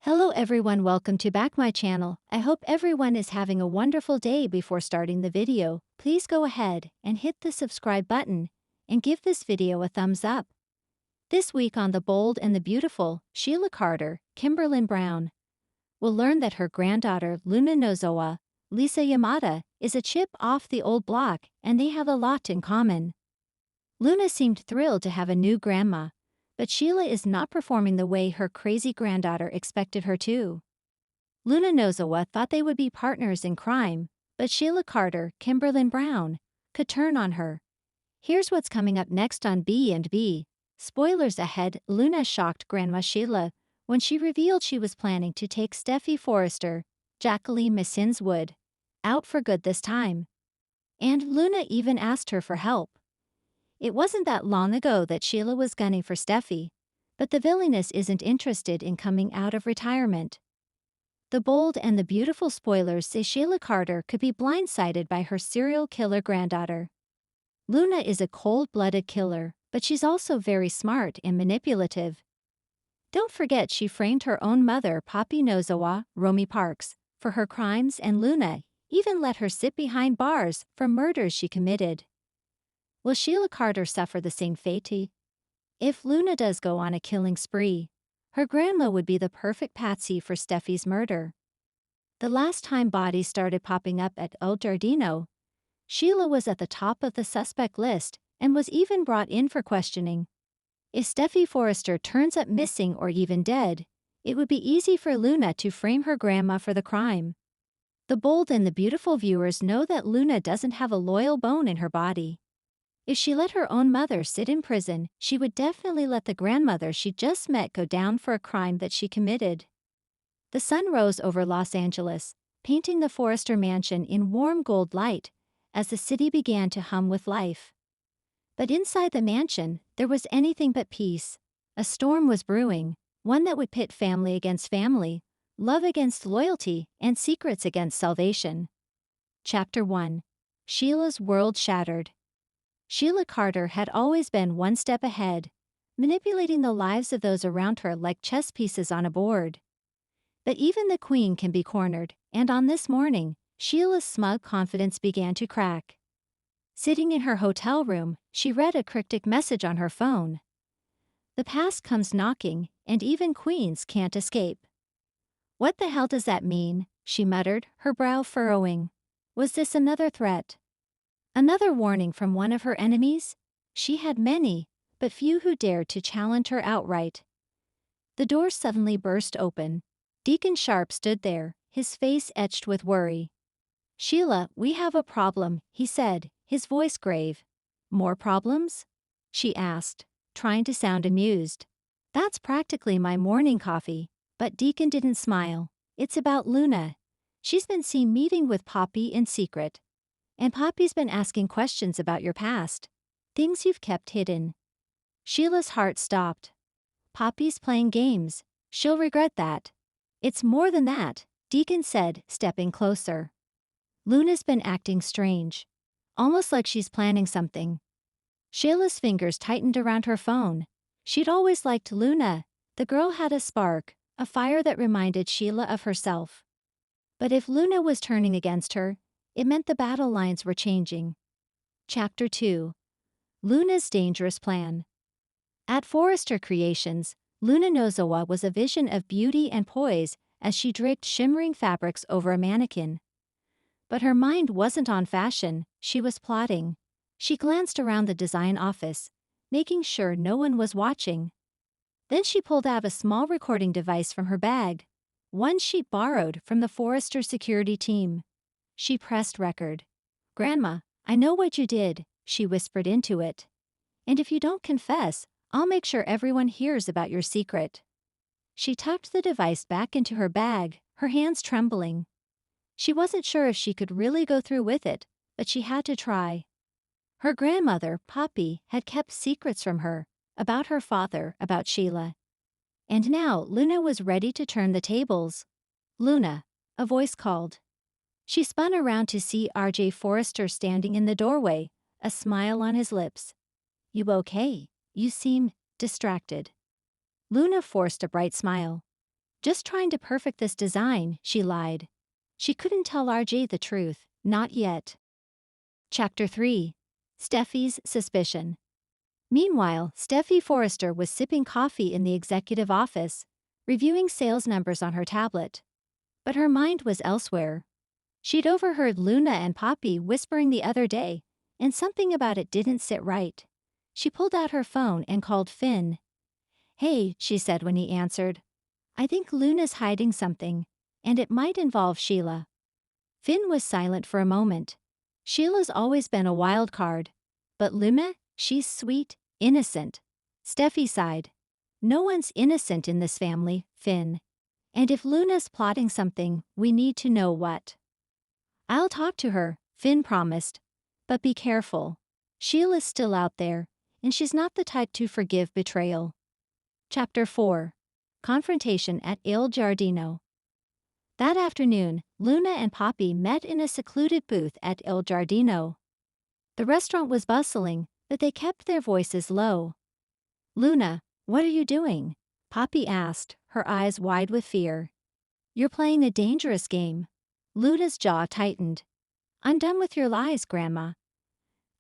Hello everyone, welcome to back my channel. I hope everyone is having a wonderful day. Before starting the video, please go ahead and hit the subscribe button and give this video a thumbs up. This week on The Bold and the Beautiful, Sheila Carter, Kimberlyn Brown, will learn that her granddaughter Luna Nozowa, Lisa Yamada, is a chip off the old block and they have a lot in common. Luna seemed thrilled to have a new grandma, but Sheila is not performing the way her crazy granddaughter expected her to. Luna Nozowa thought they would be partners in crime, but Sheila Carter, Kimberlyn Brown, could turn on her. Here's what's coming up next on B&B. Spoilers ahead. Luna shocked Grandma Sheila when she revealed she was planning to take Steffi Forrester, Jacqueline Missins Wood, out for good this time. And Luna even asked her for help. It wasn't that long ago that Sheila was gunning for Steffi, but the villainess isn't interested in coming out of retirement. The Bold and the Beautiful spoilers say Sheila Carter could be blindsided by her serial killer granddaughter. Luna is a cold-blooded killer, but she's also very smart and manipulative. Don't forget she framed her own mother, Poppy Nozowa, Romy Parks, for her crimes, and Luna even let her sit behind bars for murders she committed. Will Sheila Carter suffer the same fate? If Luna does go on a killing spree, her grandma would be the perfect patsy for Steffi's murder. The last time bodies started popping up at El Giardino, Sheila was at the top of the suspect list and was even brought in for questioning. If Steffi Forrester turns up missing or even dead, it would be easy for Luna to frame her grandma for the crime. The Bold and the Beautiful viewers know that Luna doesn't have a loyal bone in her body. If she let her own mother sit in prison, she would definitely let the grandmother she just met go down for a crime that she committed. The sun rose over Los Angeles, painting the Forrester mansion in warm gold light as the city began to hum with life. But inside the mansion, there was anything but peace. A storm was brewing, one that would pit family against family, love against loyalty, and secrets against salvation. Chapter 1. Sheila's World Shattered. Sheila Carter had always been one step ahead, manipulating the lives of those around her like chess pieces on a board. But even the queen can be cornered, and on this morning, Sheila's smug confidence began to crack. Sitting in her hotel room, she read a cryptic message on her phone. The past comes knocking, and even queens can't escape. What the hell does that mean? She muttered, her brow furrowing. Was this another threat? Another warning from one of her enemies? She had many, but few who dared to challenge her outright. The door suddenly burst open. Deacon Sharp stood there, his face etched with worry. "Sheila, we have a problem," he said, his voice grave. "More problems?" she asked, trying to sound amused. "That's practically my morning coffee." But Deacon didn't smile. "It's about Luna. She's been seen meeting with Poppy in secret. And Poppy's been asking questions about your past. Things you've kept hidden." Sheila's heart stopped. "Poppy's playing games. She'll regret that." "It's more than that," Deacon said, stepping closer. "Luna's been acting strange. Almost like she's planning something." Sheila's fingers tightened around her phone. She'd always liked Luna. The girl had a spark, a fire that reminded Sheila of herself. But if Luna was turning against her, it meant the battle lines were changing. Chapter 2. Luna's Dangerous Plan. At Forrester Creations, Luna Nozowa was a vision of beauty and poise as she draped shimmering fabrics over a mannequin. But her mind wasn't on fashion, she was plotting. She glanced around the design office, making sure no one was watching. Then she pulled out a small recording device from her bag, one she'd borrowed from the Forrester security team. She pressed record. "Grandma, I know what you did," she whispered into it. "And if you don't confess, I'll make sure everyone hears about your secret." She tucked the device back into her bag, her hands trembling. She wasn't sure if she could really go through with it, but she had to try. Her grandmother, Poppy, had kept secrets from her, about her father, about Sheila. And now Luna was ready to turn the tables. "Luna," a voice called. She spun around to see R.J. Forrester standing in the doorway, a smile on his lips. "You okay? You seem distracted." Luna forced a bright smile. Just trying to perfect this design, she lied. She couldn't tell RJ the truth, not yet. Chapter 3. Steffi's Suspicion. Meanwhile, Steffi Forrester was sipping coffee in the executive office, reviewing sales numbers on her tablet. But her mind was elsewhere. She'd overheard Luna and Poppy whispering the other day, and something about it didn't sit right. She pulled out her phone and called Finn. "Hey," she said when he answered. "I think Luna's hiding something, and it might involve Sheila." Finn was silent for a moment. Sheila's always been a wild card. But Luna, she's sweet, innocent. Steffi sighed. "No one's innocent in this family, Finn. And if Luna's plotting something, we need to know what." "I'll talk to her," Finn promised. "But be careful. Sheila's still out there, and she's not the type to forgive betrayal." Chapter 4. Confrontation at Il Giardino. That afternoon, Luna and Poppy met in a secluded booth at Il Giardino. The restaurant was bustling, but they kept their voices low. "Luna, what are you doing?" Poppy asked, her eyes wide with fear. "You're playing a dangerous game." Luna's jaw tightened. "I'm done with your lies, Grandma.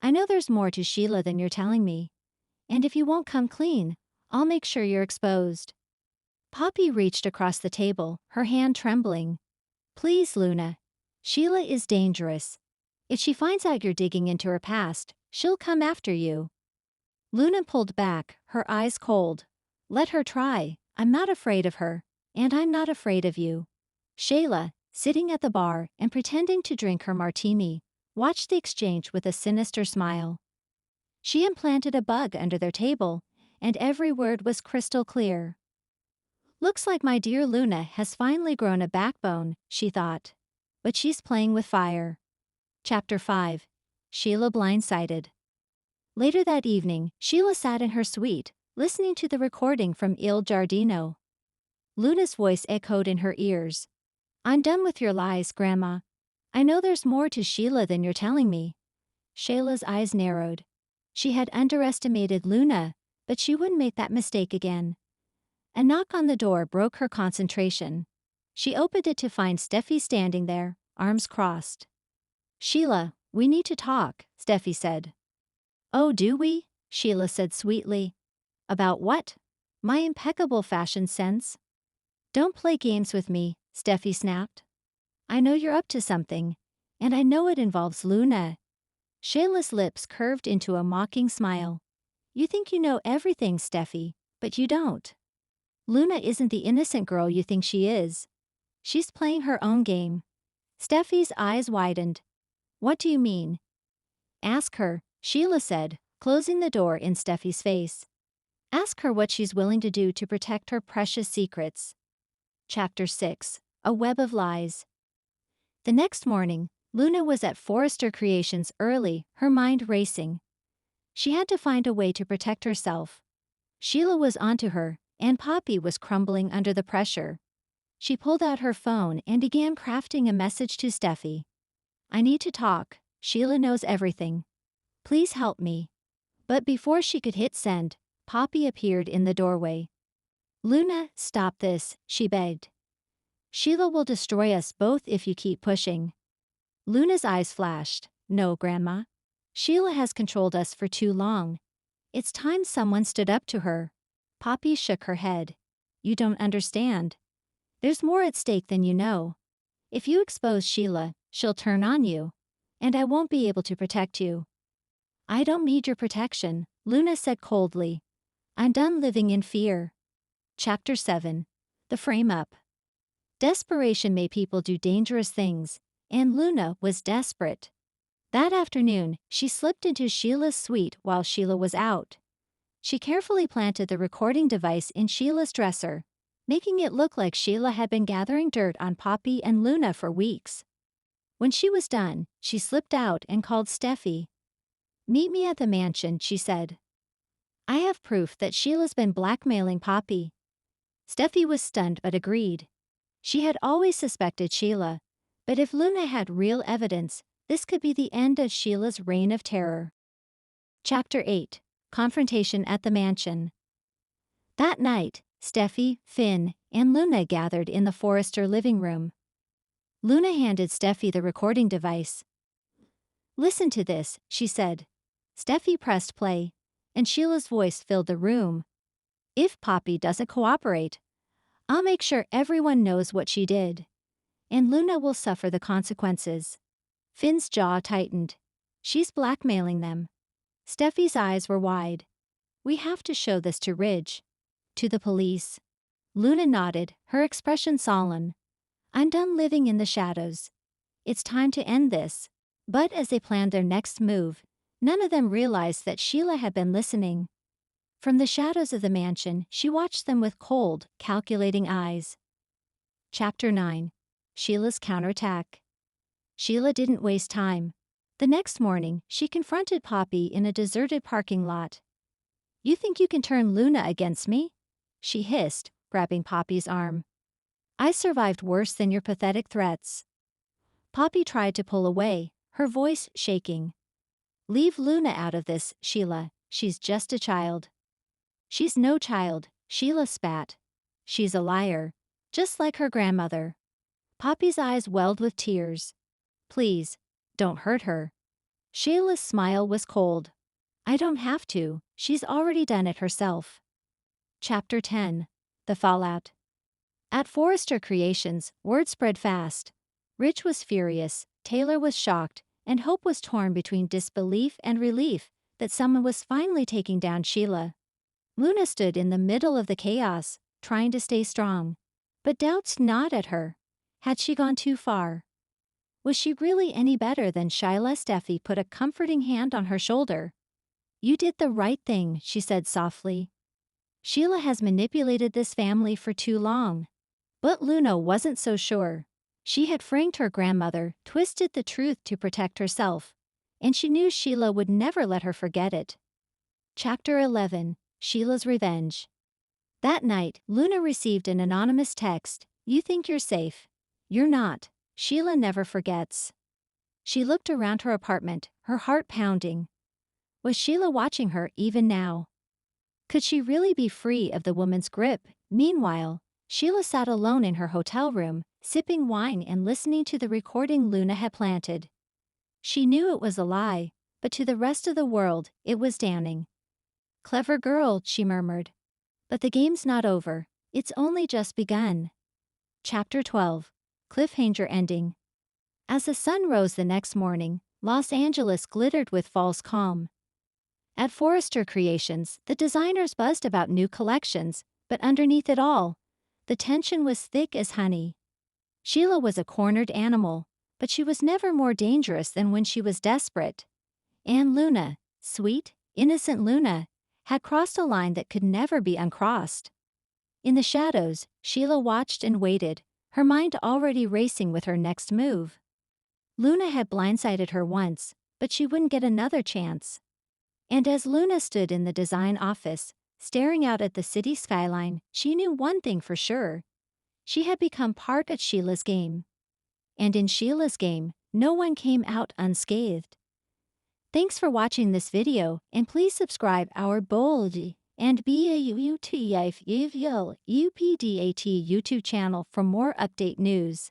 I know there's more to Sheila than you're telling me. And if you won't come clean, I'll make sure you're exposed." Poppy reached across the table, her hand trembling. "Please, Luna. Sheila is dangerous. If she finds out you're digging into her past, she'll come after you." Luna pulled back, her eyes cold. "Let her try. I'm not afraid of her, and I'm not afraid of you." Sheila, sitting at the bar and pretending to drink her martini, watched the exchange with a sinister smile. She implanted a bug under their table, and every word was crystal clear. "Looks like my dear Luna has finally grown a backbone," she thought. But she's playing with fire. Chapter 5. Sheila Blindsided. Later that evening, Sheila sat in her suite, listening to the recording from Il Giardino. Luna's voice echoed in her ears. "I'm done with your lies, Grandma. I know there's more to Sheila than you're telling me." Sheila's eyes narrowed. She had underestimated Luna, but she wouldn't make that mistake again. A knock on the door broke her concentration. She opened it to find Steffi standing there, arms crossed. "Sheila, we need to talk," Steffi said. "Oh, do we?" Sheila said sweetly. "About what?" "My impeccable fashion sense." "Don't play games with me," Steffi snapped. "I know you're up to something, and I know it involves Luna." Sheila's lips curved into a mocking smile. "You think you know everything, Steffi, but you don't. Luna isn't the innocent girl you think she is. She's playing her own game." Steffi's eyes widened. "What do you mean?" "Ask her," Sheila said, closing the door in Steffi's face. "Ask her what she's willing to do to protect her precious secrets." Chapter 6. A Web of Lies. The next morning, Luna was at Forrester Creations early, her mind racing. She had to find a way to protect herself. Sheila was onto her, and Poppy was crumbling under the pressure. She pulled out her phone and began crafting a message to Steffi. "I need to talk. Sheila knows everything. Please help me." But before she could hit send, Poppy appeared in the doorway. "Luna, stop this," she begged. "Sheila will destroy us both if you keep pushing." Luna's eyes flashed. "No, Grandma. Sheila has controlled us for too long. It's time someone stood up to her." Poppy shook her head. "You don't understand. There's more at stake than you know. If you expose Sheila, she'll turn on you, and I won't be able to protect you." "I don't need your protection," Luna said coldly. "I'm done living in fear." Chapter 7. The Frame-Up. Desperation made people do dangerous things, and Luna was desperate. That afternoon, she slipped into Sheila's suite while Sheila was out. She carefully planted the recording device in Sheila's dresser, making it look like Sheila had been gathering dirt on Poppy and Luna for weeks. When she was done, she slipped out and called Steffi. "Meet me at the mansion," she said. "I have proof that Sheila's been blackmailing Poppy." Steffi was stunned but agreed. She had always suspected Sheila, but if Luna had real evidence, this could be the end of Sheila's reign of terror. Chapter 8. Confrontation at the Mansion. That night, Steffi, Finn, and Luna gathered in the Forrester living room. Luna handed Steffi the recording device. "Listen to this," she said. Steffi pressed play, and Sheila's voice filled the room. "If Poppy doesn't cooperate, I'll make sure everyone knows what she did. And Luna will suffer the consequences." Finn's jaw tightened. She's blackmailing them. Steffi's eyes were wide. "We have to show this to Ridge." "To the police." Luna nodded, her expression solemn. "I'm done living in the shadows. It's time to end this." But as they planned their next move, none of them realized that Sheila had been listening. From the shadows of the mansion, she watched them with cold, calculating eyes. Chapter 9. Sheila's Counterattack. Sheila didn't waste time. The next morning, she confronted Poppy in a deserted parking lot. "You think you can turn Luna against me?" she hissed, grabbing Poppy's arm. "I survived worse than your pathetic threats." Poppy tried to pull away, her voice shaking. "Leave Luna out of this, Sheila. She's just a child." "She's no child," Sheila spat. "She's a liar. Just like her grandmother." Poppy's eyes welled with tears. "Please, don't hurt her." Sheila's smile was cold. "I don't have to, she's already done it herself." Chapter 10. The Fallout. At Forrester Creations, word spread fast. Rich was furious, Taylor was shocked, and Hope was torn between disbelief and relief that someone was finally taking down Sheila. Luna stood in the middle of the chaos, trying to stay strong. But doubts gnawed at her. Had she gone too far? Was she really any better than Sheila? Steffi put a comforting hand on her shoulder. "You did the right thing," she said softly. "Sheila has manipulated this family for too long." But Luna wasn't so sure. She had framed her grandmother, twisted the truth to protect herself, and she knew Sheila would never let her forget it. Chapter 11. Sheila's Revenge. That night, Luna received an anonymous text. "You think you're safe. You're not." Sheila never forgets. She looked around her apartment, her heart pounding. Was Sheila watching her even now? Could she really be free of the woman's grip? Meanwhile, Sheila sat alone in her hotel room, sipping wine and listening to the recording Luna had planted. She knew it was a lie, but to the rest of the world, it was damning. "Clever girl," she murmured. "But the game's not over. It's only just begun." Chapter 12. Cliffhanger Ending. As the sun rose the next morning, Los Angeles glittered with false calm. At Forrester Creations, the designers buzzed about new collections, but underneath it all, the tension was thick as honey. Sheila was a cornered animal, but she was never more dangerous than when she was desperate. And Luna, sweet, innocent Luna, had crossed a line that could never be uncrossed. In the shadows, Sheila watched and waited, her mind already racing with her next move. Luna had blindsided her once, but she wouldn't get another chance. And as Luna stood in the design office, staring out at the city skyline, she knew one thing for sure. She had become part of Sheila's game. And in Sheila's game, no one came out unscathed. Thanks for watching this video, and please subscribe our bold and BAUTIF UPDAT YouTube channel for more update news.